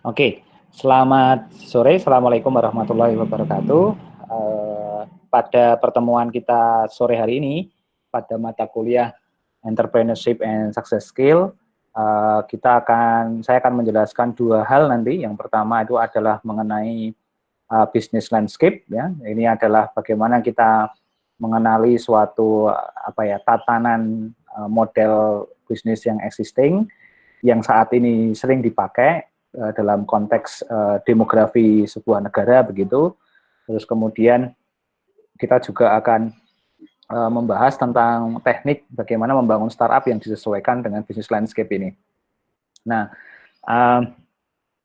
Oke, selamat sore, Assalamualaikum warahmatullahi wabarakatuh. Pada pertemuan kita sore hari ini, pada mata kuliah Entrepreneurship and Success Skill, saya akan menjelaskan dua hal nanti. Yang pertama itu adalah mengenai business landscape, ya. Ini adalah bagaimana kita mengenali suatu tatanan model bisnis yang existing, yang saat ini sering dipakai dalam konteks demografi sebuah negara begitu. Terus kemudian kita juga akan membahas tentang teknik bagaimana membangun startup yang disesuaikan dengan bisnis landscape ini. Nah,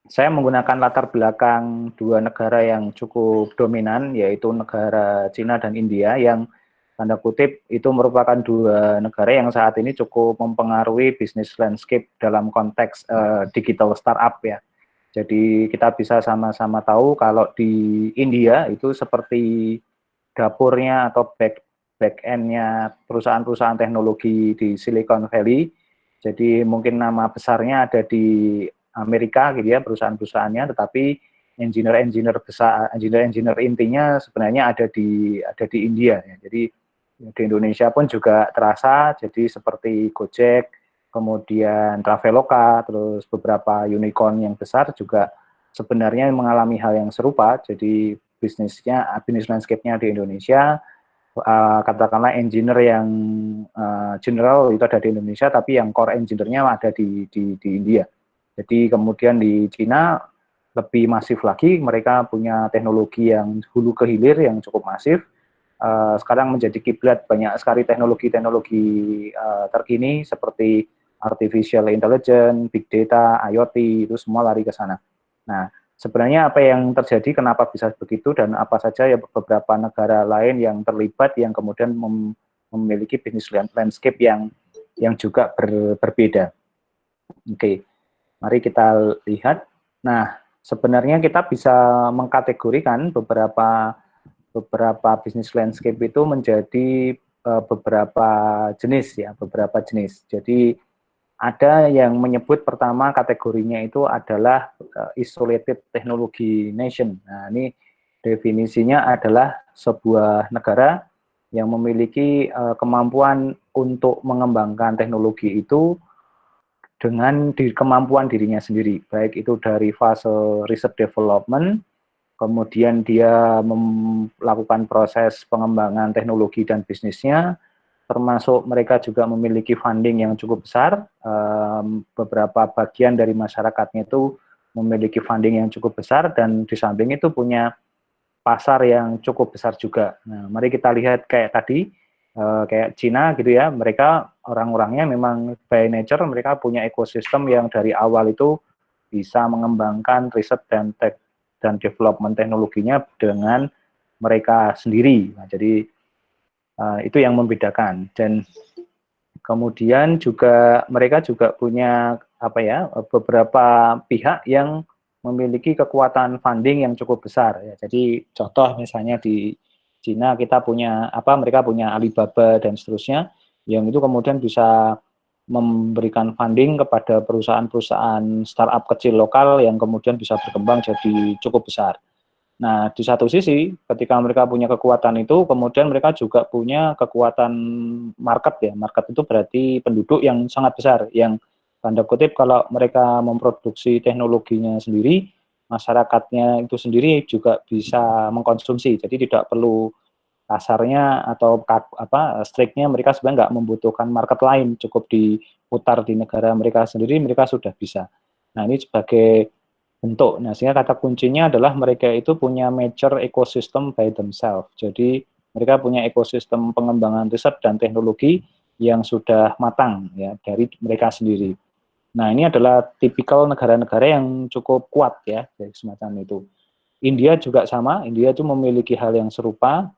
saya menggunakan latar belakang dua negara yang cukup dominan, yaitu negara Cina dan India, yang tanda kutip itu merupakan dua negara yang saat ini cukup mempengaruhi bisnis landscape dalam konteks digital startup, ya. Jadi kita bisa sama-sama tahu kalau di India itu seperti dapurnya atau back end-nya perusahaan-perusahaan teknologi di Silicon Valley. Jadi mungkin nama besarnya ada di Amerika gitu ya, perusahaan-perusahaannya, tetapi engineer intinya sebenarnya ada di India ya. Jadi di Indonesia pun juga terasa, jadi seperti Gojek, kemudian Traveloka, terus beberapa unicorn yang besar juga sebenarnya mengalami hal yang serupa. Jadi bisnis landscape-nya di Indonesia, katakanlah engineer yang general itu ada di Indonesia, tapi yang core engineer-nya ada di India. Jadi kemudian di Cina lebih masif lagi, mereka punya teknologi yang hulu ke hilir yang cukup masif. Sekarang menjadi kiblat banyak sekali teknologi-teknologi terkini seperti artificial intelligence, big data, IoT, itu semua lari ke sana. Nah, sebenarnya apa yang terjadi, kenapa bisa begitu, dan apa saja ya beberapa negara lain yang terlibat yang kemudian memiliki bisnis landscape yang juga berbeda. Oke, mari kita lihat. Nah, sebenarnya kita bisa mengkategorikan beberapa bisnis landscape itu menjadi beberapa jenis ya, beberapa jenis. Jadi ada yang menyebut pertama kategorinya itu adalah isolated technology nation. Nah, ini definisinya adalah sebuah negara yang memiliki kemampuan untuk mengembangkan teknologi itu dengan kemampuan dirinya sendiri, baik itu dari fase research development, kemudian dia melakukan proses pengembangan teknologi dan bisnisnya, termasuk mereka juga memiliki funding yang cukup besar. Beberapa bagian dari masyarakatnya itu memiliki funding yang cukup besar, dan di samping itu punya pasar yang cukup besar juga. Nah, mari kita lihat kayak tadi, kayak Cina gitu ya, mereka orang-orangnya memang by nature mereka punya ekosistem yang dari awal itu bisa mengembangkan riset dan development teknologinya dengan mereka sendiri. Nah, jadi itu yang membedakan. Dan kemudian juga mereka juga punya beberapa pihak yang memiliki kekuatan funding yang cukup besar ya. Jadi contoh misalnya di Cina kita punya mereka punya Alibaba dan seterusnya, yang itu kemudian bisa memberikan funding kepada perusahaan-perusahaan startup kecil lokal yang kemudian bisa berkembang jadi cukup besar. Nah, di satu sisi, ketika mereka punya kekuatan itu, kemudian mereka juga punya kekuatan market ya. Market itu berarti penduduk yang sangat besar, yang tanda kutip kalau mereka memproduksi teknologinya sendiri, masyarakatnya itu sendiri juga bisa mengkonsumsi. Jadi tidak perlu kasarnya atau strike-nya mereka sebenarnya nggak membutuhkan market lain, cukup diputar di negara mereka sendiri, mereka sudah bisa. Nah, ini sebagai bentuk. Nah, sehingga kata kuncinya adalah mereka itu punya mature ecosystem by themselves. Jadi mereka punya ekosistem pengembangan riset dan teknologi yang sudah matang ya dari mereka sendiri. Nah, ini adalah tipikal negara-negara yang cukup kuat ya, semacam itu. India juga sama, India itu memiliki hal yang serupa,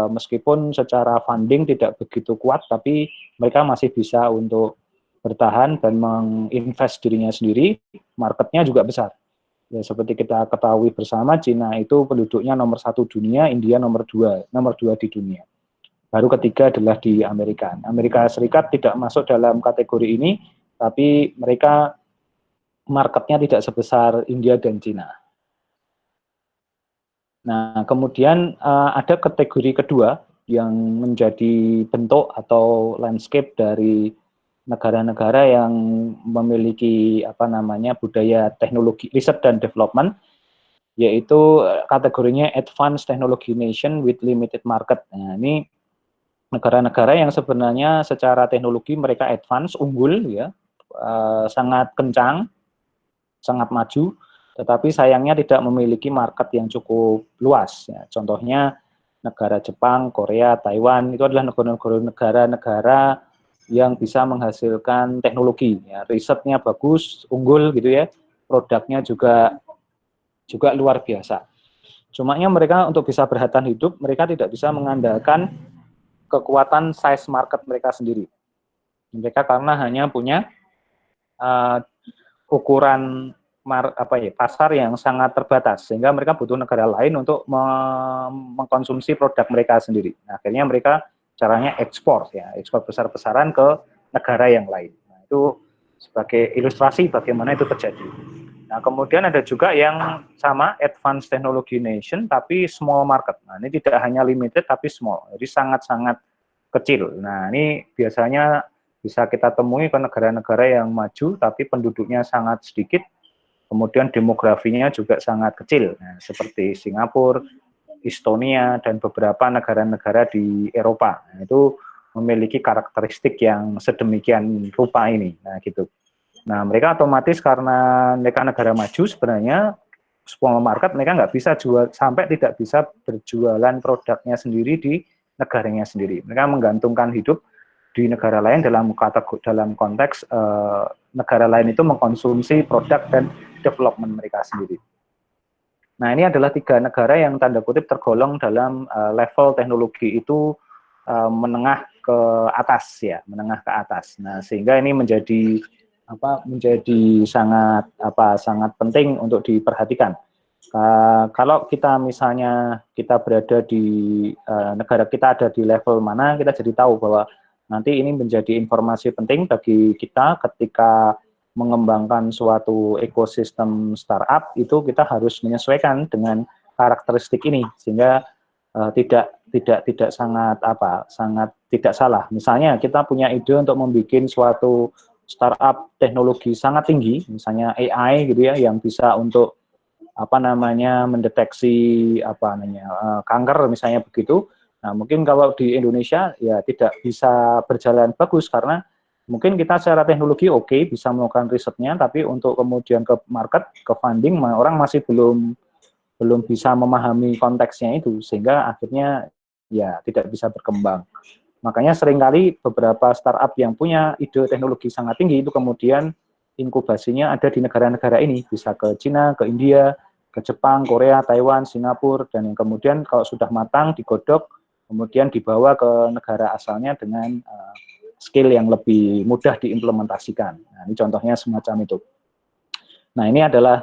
meskipun secara funding tidak begitu kuat, tapi mereka masih bisa untuk bertahan dan menginvest dirinya sendiri, marketnya juga besar. Ya, seperti kita ketahui bersama, Cina itu penduduknya nomor 1 dunia, India nomor 2 di dunia. Baru ketiga adalah di Amerika. Amerika Serikat tidak masuk dalam kategori ini, tapi mereka marketnya tidak sebesar India dan Cina. Nah, kemudian ada kategori kedua yang menjadi bentuk atau landscape dari negara-negara yang memiliki apa namanya budaya teknologi riset dan development, yaitu kategorinya Advanced Technology Nation with Limited Market. Nah, ini negara-negara yang sebenarnya secara teknologi mereka advance, unggul, ya, sangat kencang, sangat maju, tetapi sayangnya tidak memiliki market yang cukup luas. Ya. Contohnya negara Jepang, Korea, Taiwan, itu adalah negara-negara yang bisa menghasilkan teknologi. Ya. Risetnya bagus, unggul gitu ya, produknya juga luar biasa. Cumanya mereka untuk bisa bertahan hidup, mereka tidak bisa mengandalkan kekuatan size market mereka sendiri. Mereka karena hanya punya ukuran pasar yang sangat terbatas, sehingga mereka butuh negara lain untuk mengkonsumsi produk mereka sendiri. Nah, akhirnya mereka caranya ekspor, ya, ekspor besar-besaran ke negara yang lain. Nah, itu sebagai ilustrasi bagaimana itu terjadi. Nah, kemudian ada juga yang sama, advanced technology nation, tapi small market. Nah, ini tidak hanya limited, tapi small. Jadi sangat-sangat kecil. Nah, ini biasanya bisa kita temui ke negara-negara yang maju, tapi penduduknya sangat sedikit, kemudian demografinya juga sangat kecil. Nah, seperti Singapura, Estonia, dan beberapa negara-negara di Eropa. Nah, itu memiliki karakteristik yang sedemikian rupa ini. Nah, gitu. Nah, mereka otomatis karena mereka negara maju sebenarnya small market mereka nggak bisa jual sampai tidak bisa berjualan produknya sendiri di negaranya sendiri. Mereka menggantungkan hidup di negara lain dalam konteks negara lain itu mengkonsumsi produk dan development mereka sendiri. Nah, ini adalah 3 negara yang tanda kutip tergolong dalam level teknologi itu menengah ke atas, ya, menengah ke atas. Nah, sehingga ini menjadi sangat penting untuk diperhatikan. Kalau kita misalnya kita berada di negara kita ada di level mana, kita jadi tahu bahwa nanti ini menjadi informasi penting bagi kita ketika mengembangkan suatu ekosistem startup, itu kita harus menyesuaikan dengan karakteristik ini sehingga tidak sangat tidak salah. Misalnya kita punya ide untuk membuat suatu startup teknologi sangat tinggi, misalnya AI gitu ya, yang bisa untuk mendeteksi kanker misalnya begitu. Nah, mungkin kalau di Indonesia ya tidak bisa berjalan bagus karena mungkin kita secara teknologi oke, bisa melakukan risetnya, tapi untuk kemudian ke market, ke funding, orang masih belum bisa memahami konteksnya itu, sehingga akhirnya ya tidak bisa berkembang. Makanya seringkali beberapa startup yang punya ide teknologi sangat tinggi itu kemudian inkubasinya ada di negara-negara ini, bisa ke Cina, ke India, ke Jepang, Korea, Taiwan, Singapura, dan yang kemudian kalau sudah matang digodok, kemudian dibawa ke negara asalnya dengan skill yang lebih mudah diimplementasikan. Nah, ini contohnya semacam itu. Nah, ini adalah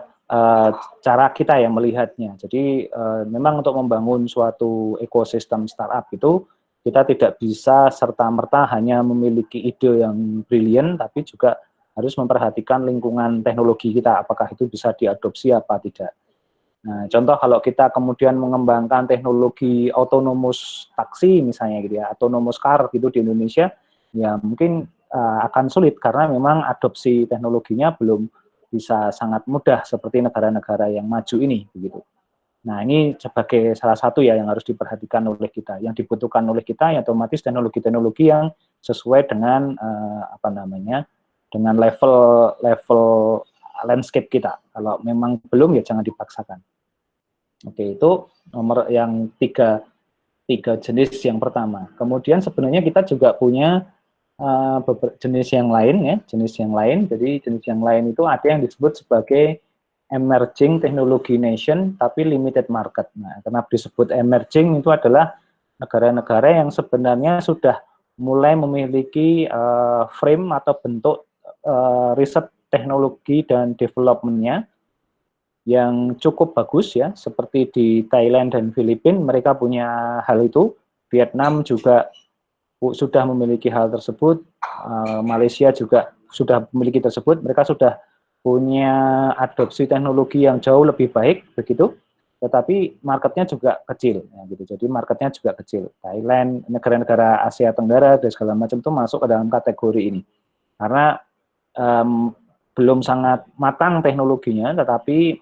cara kita yang melihatnya. Jadi memang untuk membangun suatu ekosistem startup itu kita tidak bisa serta-merta hanya memiliki ide yang brilian, tapi juga harus memperhatikan lingkungan teknologi kita, apakah itu bisa diadopsi apa tidak. Nah, contoh kalau kita kemudian mengembangkan teknologi autonomous taksi misalnya gitu ya, autonomous car gitu di Indonesia, ya mungkin akan sulit karena memang adopsi teknologinya belum bisa sangat mudah seperti negara-negara yang maju ini begitu. Nah, ini sebagai salah satu ya yang harus diperhatikan oleh kita. Yang dibutuhkan oleh kita ya otomatis teknologi-teknologi yang sesuai dengan dengan level landscape kita. Kalau memang belum ya jangan dipaksakan. Oke, itu nomor yang tiga jenis yang pertama. Kemudian sebenarnya kita juga punya jenis yang lain ya, jenis yang lain. Jadi jenis yang lain itu ada yang disebut sebagai emerging technology nation tapi limited market. Nah, kenapa disebut emerging itu adalah negara-negara yang sebenarnya sudah mulai memiliki frame atau bentuk riset teknologi dan development-nya yang cukup bagus ya, seperti di Thailand dan Filipina mereka punya hal itu, Vietnam juga sudah memiliki hal tersebut, Malaysia juga sudah memiliki tersebut, mereka sudah punya adopsi teknologi yang jauh lebih baik begitu, tetapi marketnya juga kecil, ya, gitu. Jadi marketnya juga kecil. Thailand, negara-negara Asia Tenggara dan segala macam itu masuk ke dalam kategori ini, karena belum sangat matang teknologinya, tetapi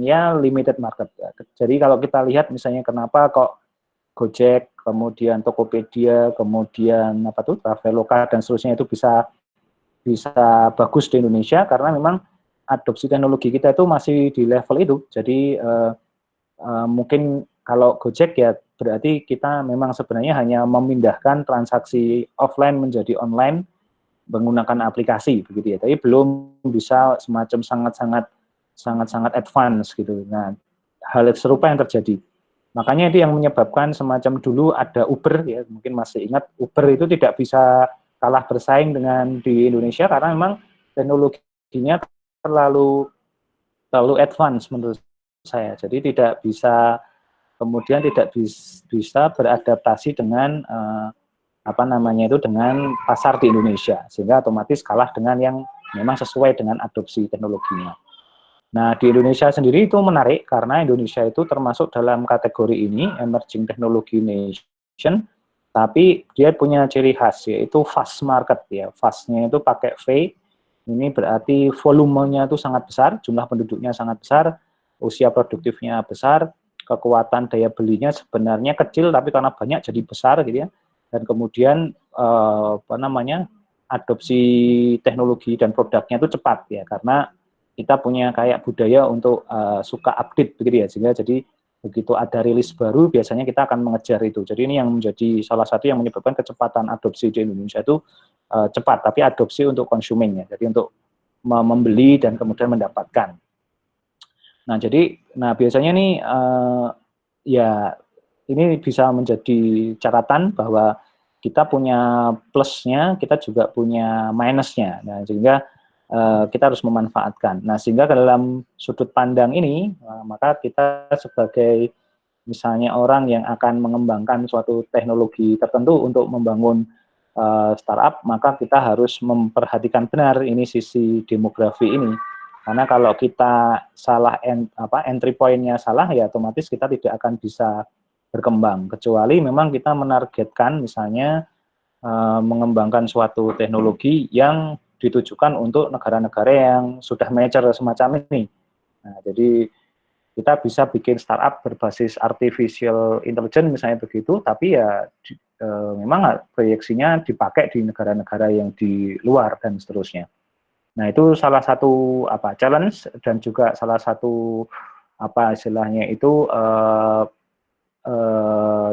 ya limited market. Jadi kalau kita lihat misalnya kenapa kok Gojek, kemudian Tokopedia, kemudian apa tuh Traveloka dan seterusnya itu bisa bagus di Indonesia, karena memang adopsi teknologi kita itu masih di level itu. Jadi mungkin kalau Gojek ya berarti kita memang sebenarnya hanya memindahkan transaksi offline menjadi online menggunakan aplikasi begitu ya. Tapi belum bisa semacam sangat-sangat advance gitu. Nah, hal serupa yang terjadi. Makanya itu yang menyebabkan semacam dulu ada Uber ya, mungkin masih ingat Uber itu tidak bisa kalah bersaing dengan di Indonesia karena memang teknologinya terlalu advance menurut saya. Jadi tidak bisa kemudian tidak bisa beradaptasi dengan apa namanya itu dengan pasar di Indonesia, sehingga otomatis kalah dengan yang memang sesuai dengan adopsi teknologinya. Nah, di Indonesia sendiri itu menarik karena Indonesia itu termasuk dalam kategori ini, Emerging Technology Nation, tapi dia punya ciri khas, yaitu fast market ya. Fast-nya itu pakai V, ini berarti volumenya itu sangat besar, jumlah penduduknya sangat besar, usia produktifnya besar, kekuatan daya belinya sebenarnya kecil, tapi karena banyak jadi besar gitu ya. Dan kemudian apa namanya, adopsi teknologi dan produknya itu cepat ya, karena kita punya kayak budaya untuk suka update begitu ya, sehingga jadi begitu ada rilis baru biasanya kita akan mengejar itu. Jadi ini yang menjadi salah satu yang menyebabkan kecepatan adopsi di Indonesia itu cepat, tapi adopsi untuk konsumennya, jadi untuk membeli dan kemudian mendapatkan. Nah jadi, biasanya nih ya ini bisa menjadi catatan bahwa kita punya plusnya, kita juga punya minusnya. Nah sehingga kita harus memanfaatkan. Nah, sehingga dalam sudut pandang ini, maka kita sebagai misalnya orang yang akan mengembangkan suatu teknologi tertentu untuk membangun startup, maka kita harus memperhatikan benar ini sisi demografi ini. Karena kalau kita salah entry point-nya salah, ya otomatis kita tidak akan bisa berkembang. Kecuali memang kita menargetkan misalnya mengembangkan suatu teknologi yang ditujukan untuk negara-negara yang sudah mature semacam ini. Nah, jadi kita bisa bikin startup berbasis artificial intelligence misalnya begitu, tapi ya memang proyeksinya dipakai di negara-negara yang di luar dan seterusnya. Nah, itu salah satu challenge dan juga salah satu istilahnya itu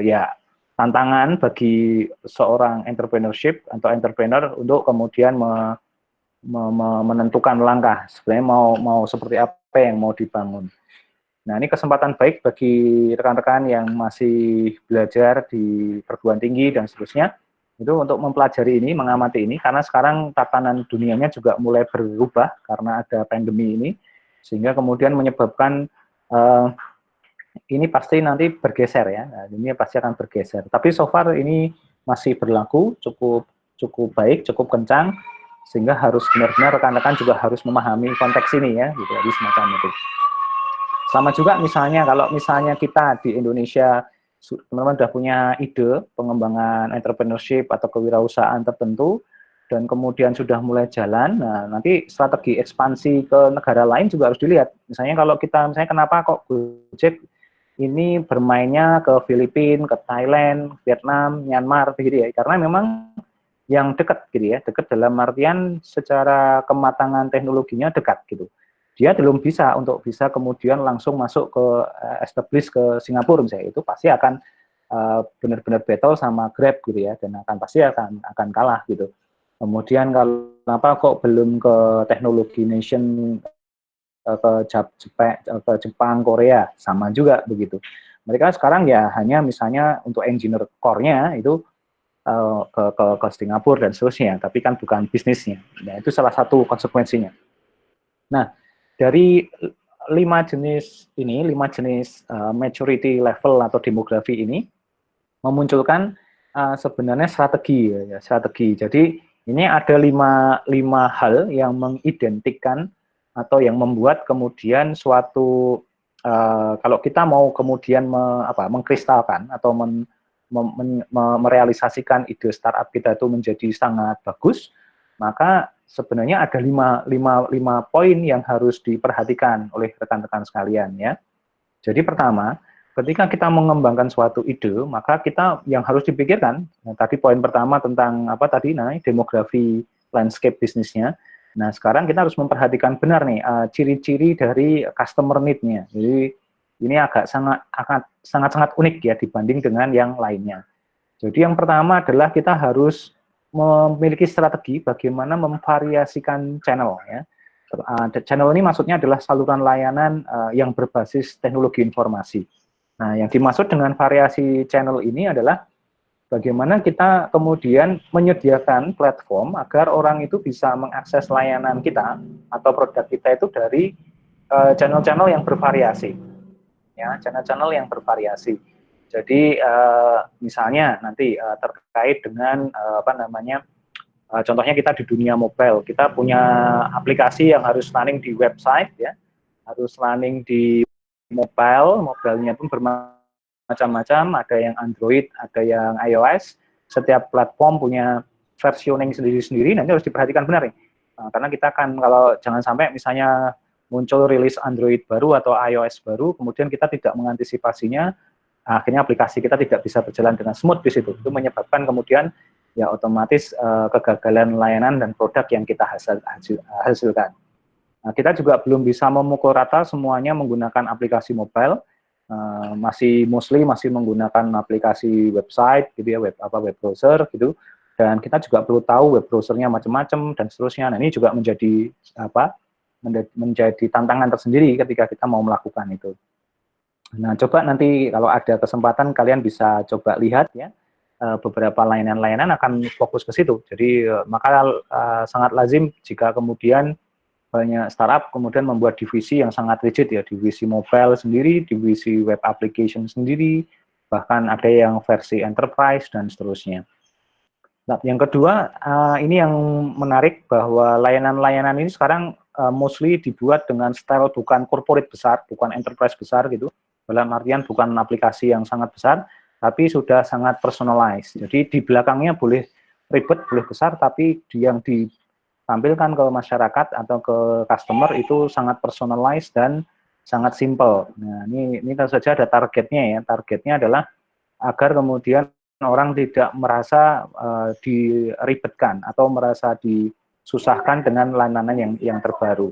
ya tantangan bagi seorang entrepreneurship atau entrepreneur untuk kemudian menentukan langkah sebenarnya mau seperti apa yang mau dibangun. Nah, ini kesempatan baik bagi rekan-rekan yang masih belajar di perguruan tinggi dan seterusnya, itu untuk mempelajari ini, mengamati ini, karena sekarang tatanan dunianya juga mulai berubah karena ada pandemi ini, sehingga kemudian menyebabkan ini pasti nanti bergeser ya, nah, ini pasti akan bergeser. Tapi so far ini masih berlaku, cukup baik, cukup kencang, sehingga harus benar-benar rekan-rekan juga harus memahami konteks ini ya, gitu, jadi semacam itu. Sama juga misalnya kalau misalnya kita di Indonesia teman-teman sudah punya ide pengembangan entrepreneurship atau kewirausahaan tertentu dan kemudian sudah mulai jalan, nah nanti strategi ekspansi ke negara lain juga harus dilihat. Misalnya kalau kita misalnya kenapa kok Gojek ini bermainnya ke Filipina, ke Thailand, Vietnam, Myanmar begitu ya, karena memang yang dekat gitu ya, dekat dalam artian secara kematangan teknologinya dekat gitu. Dia belum bisa untuk bisa kemudian langsung masuk ke establish ke Singapura misalnya, itu pasti akan benar-benar battle sama Grab gitu ya, dan pasti akan kalah gitu. Kemudian kalau kenapa kok belum ke teknologi nation ke Jepang, Korea, sama juga begitu. Mereka sekarang ya hanya misalnya untuk engineer core-nya itu ke Singapura dan seterusnya, tapi kan bukan bisnisnya. Nah, itu salah satu konsekuensinya. Nah, dari 5 jenis maturity level atau demografi ini memunculkan sebenarnya strategi ya, strategi. Jadi ini ada lima hal yang mengidentikan atau yang membuat kemudian suatu kalau kita mau kemudian mengkristalkan atau merealisasikan ide startup kita itu menjadi sangat bagus, maka sebenarnya ada lima poin yang harus diperhatikan oleh rekan-rekan sekalian ya. Jadi pertama, ketika kita mengembangkan suatu ide, maka kita yang harus dipikirkan, tadi poin pertama tentang demografi landscape bisnisnya. Nah, sekarang kita harus memperhatikan benar nih ciri-ciri dari customer need-nya. Jadi ini agak sangat unik ya dibanding dengan yang lainnya. Jadi yang pertama adalah kita harus memiliki strategi bagaimana memvariasikan channel ya. Channel ini maksudnya adalah saluran layanan yang berbasis teknologi informasi. Nah, yang dimaksud dengan variasi channel ini adalah bagaimana kita kemudian menyediakan platform agar orang itu bisa mengakses layanan kita atau produk kita itu dari channel-channel yang bervariasi, ya, channel-channel yang bervariasi. Jadi misalnya nanti terkait dengan contohnya kita di dunia mobile, kita punya aplikasi yang harus running di website, ya, harus running di mobilenya pun bermacam-macam, ada yang Android, ada yang iOS, setiap platform punya versioning sendiri-sendiri, nanti harus diperhatikan benar nih, karena kita kan kalau jangan sampai misalnya muncul rilis Android baru atau iOS baru, kemudian kita tidak mengantisipasinya, akhirnya aplikasi kita tidak bisa berjalan dengan smooth di situ, itu menyebabkan kemudian ya otomatis kegagalan layanan dan produk yang kita hasilkan. Nah, kita juga belum bisa memukul rata semuanya menggunakan aplikasi mobile, masih menggunakan aplikasi website gitu ya, web browser gitu, dan kita juga perlu tahu web browsernya macam-macam dan seterusnya. Nah, ini juga menjadi menjadi tantangan tersendiri ketika kita mau melakukan itu. Nah, coba nanti kalau ada kesempatan kalian bisa coba lihat ya, beberapa layanan-layanan akan fokus ke situ. Jadi maka sangat lazim jika kemudian banyak startup kemudian membuat divisi yang sangat rigid ya, divisi mobile sendiri, divisi web application sendiri, bahkan ada yang versi enterprise dan seterusnya. Nah, yang kedua, ini yang menarik bahwa layanan-layanan ini sekarang mostly dibuat dengan style bukan corporate besar, bukan enterprise besar gitu, dalam artian bukan aplikasi yang sangat besar, tapi sudah sangat personalized. Jadi di belakangnya boleh ribet, boleh besar, tapi yang ditampilkan ke masyarakat atau ke customer itu sangat personalized dan sangat simple. Nah, ini tentu saja ada targetnya ya. Targetnya adalah agar kemudian orang tidak merasa diribetkan atau merasa disusahkan dengan layanan yang terbaru.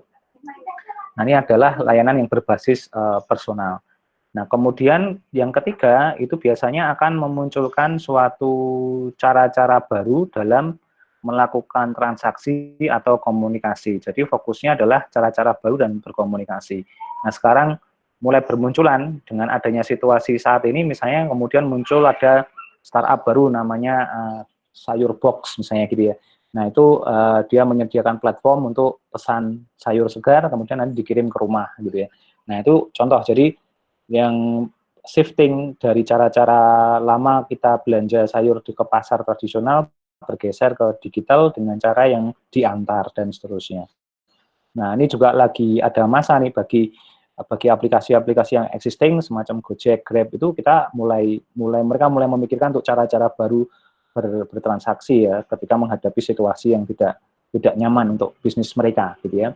Nah, ini adalah layanan yang berbasis personal. Nah, kemudian yang ketiga itu biasanya akan memunculkan suatu cara-cara baru dalam melakukan transaksi atau komunikasi. Jadi fokusnya adalah cara-cara baru dan berkomunikasi. Nah, sekarang mulai bermunculan dengan adanya situasi saat ini, misalnya kemudian muncul ada startup baru namanya Sayur Box misalnya gitu ya. Nah, itu dia menyediakan platform untuk pesan sayur segar, kemudian nanti dikirim ke rumah gitu ya. Nah, itu contoh. Jadi yang shifting dari cara-cara lama kita belanja sayur ke pasar tradisional bergeser ke digital dengan cara yang diantar dan seterusnya. Nah, ini juga lagi ada masa nih bagi aplikasi-aplikasi yang existing semacam Gojek, Grab itu kita mereka mulai memikirkan untuk cara-cara baru bertransaksi ya ketika menghadapi situasi yang tidak nyaman untuk bisnis mereka gitu ya.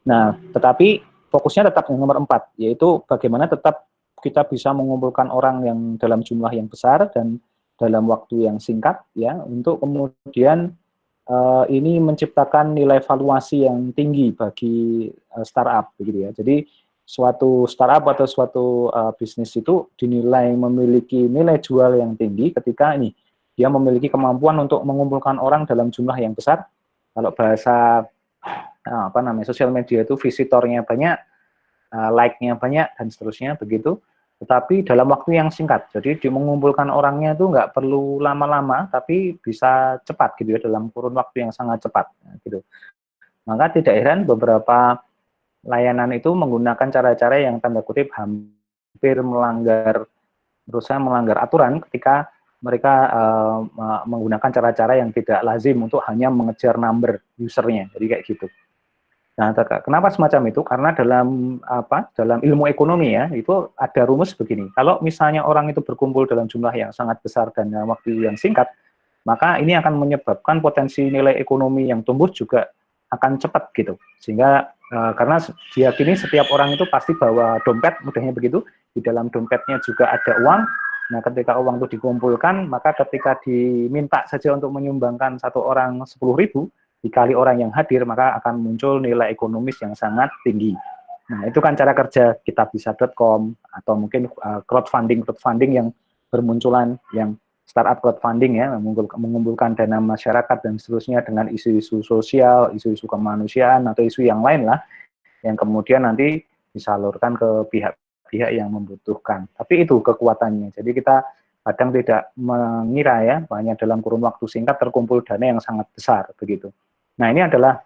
Nah, tetapi fokusnya tetap yang nomor 4, yaitu bagaimana tetap kita bisa mengumpulkan orang yang dalam jumlah yang besar dan dalam waktu yang singkat ya, untuk kemudian ini menciptakan nilai valuasi yang tinggi bagi startup begitu ya. Jadi suatu startup atau suatu bisnis itu dinilai memiliki nilai jual yang tinggi ketika ini dia memiliki kemampuan untuk mengumpulkan orang dalam jumlah yang besar. Kalau bahasa sosial media itu visitornya banyak, like-nya banyak dan seterusnya begitu. Tetapi dalam waktu yang singkat. Jadi mengumpulkan orangnya itu nggak perlu lama-lama, tapi bisa cepat gitu ya, dalam kurun waktu yang sangat cepat gitu. Maka tidak heran beberapa layanan itu menggunakan cara-cara yang tanda kutip hampir berusaha melanggar aturan ketika mereka menggunakan cara-cara yang tidak lazim untuk hanya mengejar number usernya. Jadi kayak gitu. Nah, kenapa semacam itu? Karena dalam ilmu ekonomi ya, itu ada rumus begini. Kalau misalnya orang itu berkumpul dalam jumlah yang sangat besar dan dalam waktu yang singkat, maka ini akan menyebabkan potensi nilai ekonomi yang tumbuh juga akan cepat gitu. Sehingga karena diyakini setiap orang itu pasti bawa dompet, mudahnya begitu. Di dalam dompetnya juga ada uang. Nah, ketika uang itu dikumpulkan, maka ketika diminta saja untuk menyumbangkan satu orang 10.000, dikali orang yang hadir, maka akan muncul nilai ekonomis yang sangat tinggi. Nah, itu kan cara kerja kitabisa.com atau mungkin crowdfunding yang bermunculan, yang startup crowdfunding ya, mengumpulkan dana masyarakat dan seterusnya dengan isu-isu sosial, isu-isu kemanusiaan atau isu yang lain lah, yang kemudian nanti disalurkan ke pihak-pihak yang membutuhkan. Tapi itu kekuatannya. Jadi kita kadang tidak mengira ya, hanya dalam kurun waktu singkat terkumpul dana yang sangat besar begitu. Nah, ini adalah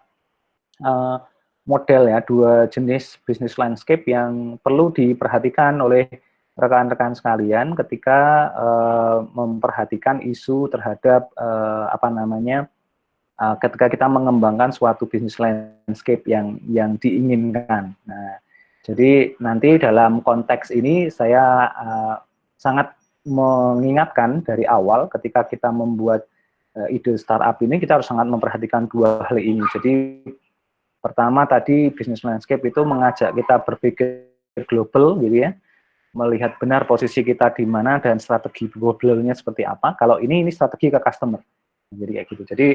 model ya, dua jenis bisnis landscape yang perlu diperhatikan oleh rekan-rekan sekalian ketika memperhatikan isu terhadap ketika kita mengembangkan suatu bisnis landscape yang diinginkan. Nah, jadi nanti dalam konteks ini saya sangat mengingatkan dari awal ketika kita membuat ide startup ini, kita harus sangat memperhatikan dua hal ini. Jadi pertama tadi bisnis landscape itu mengajak kita berpikir global gitu ya, melihat benar posisi kita di mana dan strategi globalnya seperti apa. Kalau ini strategi ke customer. Jadi kayak gitu. Jadi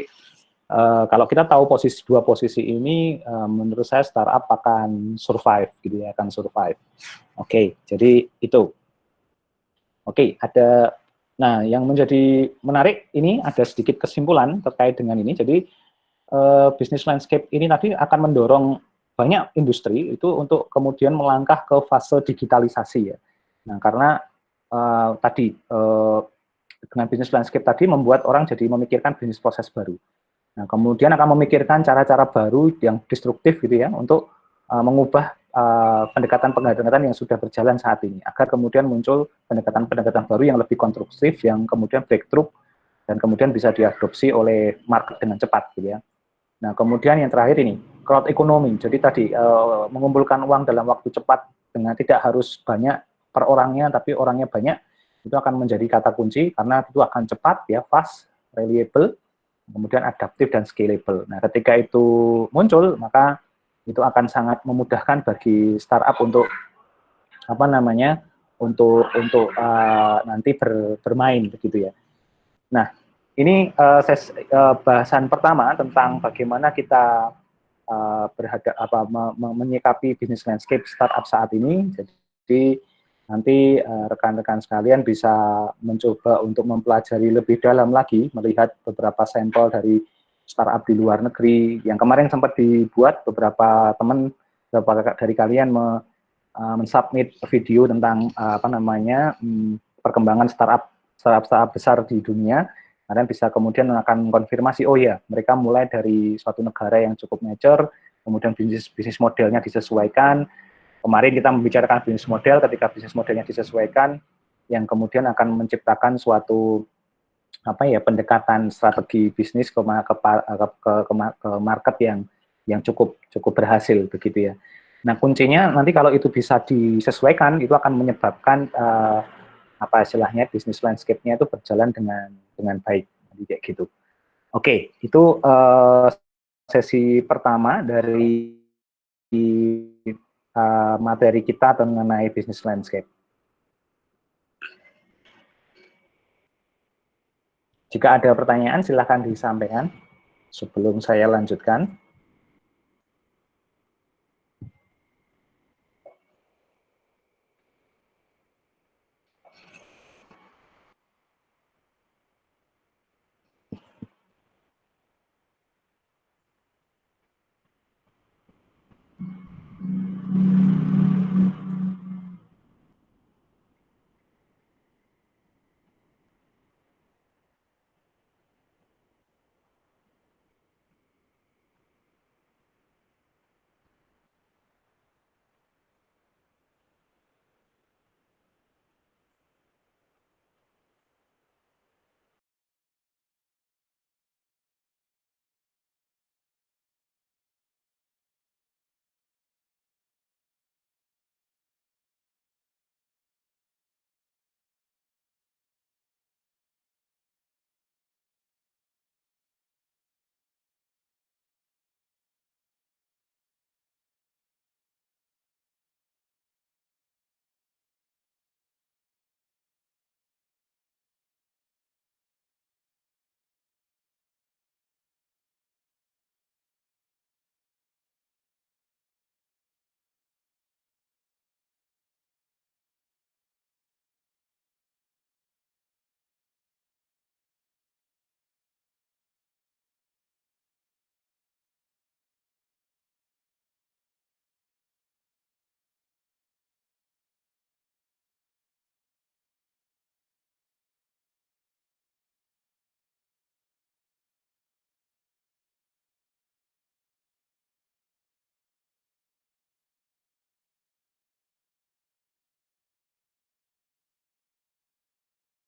kalau kita tahu dua posisi ini, menurut saya startup akan survive gitu ya, akan survive. Oke, jadi itu. Oke, nah yang menjadi menarik ini ada sedikit kesimpulan terkait dengan ini. Jadi bisnis landscape ini tadi akan mendorong banyak industri itu untuk kemudian melangkah ke fase digitalisasi ya. Nah, karena dengan bisnis landscape tadi membuat orang jadi memikirkan bisnis proses baru. Nah, kemudian akan memikirkan cara-cara baru yang destruktif gitu ya untuk mengubah pendekatan-pendekatan yang sudah berjalan saat ini agar kemudian muncul pendekatan-pendekatan baru yang lebih konstruktif yang kemudian breakthrough dan kemudian bisa diadopsi oleh market dengan cepat gitu ya. Nah, kemudian yang terakhir ini crowd economy. Jadi tadi mengumpulkan uang dalam waktu cepat dengan tidak harus banyak per orangnya tapi orangnya banyak, itu akan menjadi kata kunci karena itu akan cepat ya, fast, reliable, kemudian adaptif dan scalable. Nah, ketika itu muncul, maka itu akan sangat memudahkan bagi startup untuk nanti bermain begitu ya. Nah, ini bahasan pertama tentang bagaimana kita menyikapi bisnis landscape startup saat ini. Jadi nanti rekan-rekan sekalian bisa mencoba untuk mempelajari lebih dalam lagi, melihat beberapa sampel dari startup di luar negeri yang kemarin sempat dibuat beberapa teman, beberapa dari kalian mensubmit video tentang perkembangan startup besar di dunia. Kalian bisa kemudian akan konfirmasi, oh ya, mereka mulai dari suatu negara yang cukup mature, kemudian bisnis modelnya disesuaikan. Kemarin kita membicarakan bisnis model, ketika bisnis modelnya disesuaikan, yang kemudian akan menciptakan suatu pendekatan strategi bisnis ke market yang cukup berhasil begitu ya. Nah, kuncinya nanti kalau itu bisa disesuaikan, itu akan menyebabkan istilahnya bisnis landscape-nya itu berjalan dengan baik, kayak gitu. Oke, itu sesi pertama dari materi kita mengenai bisnis landscape. Jika ada pertanyaan, silakan disampaikan sebelum saya lanjutkan.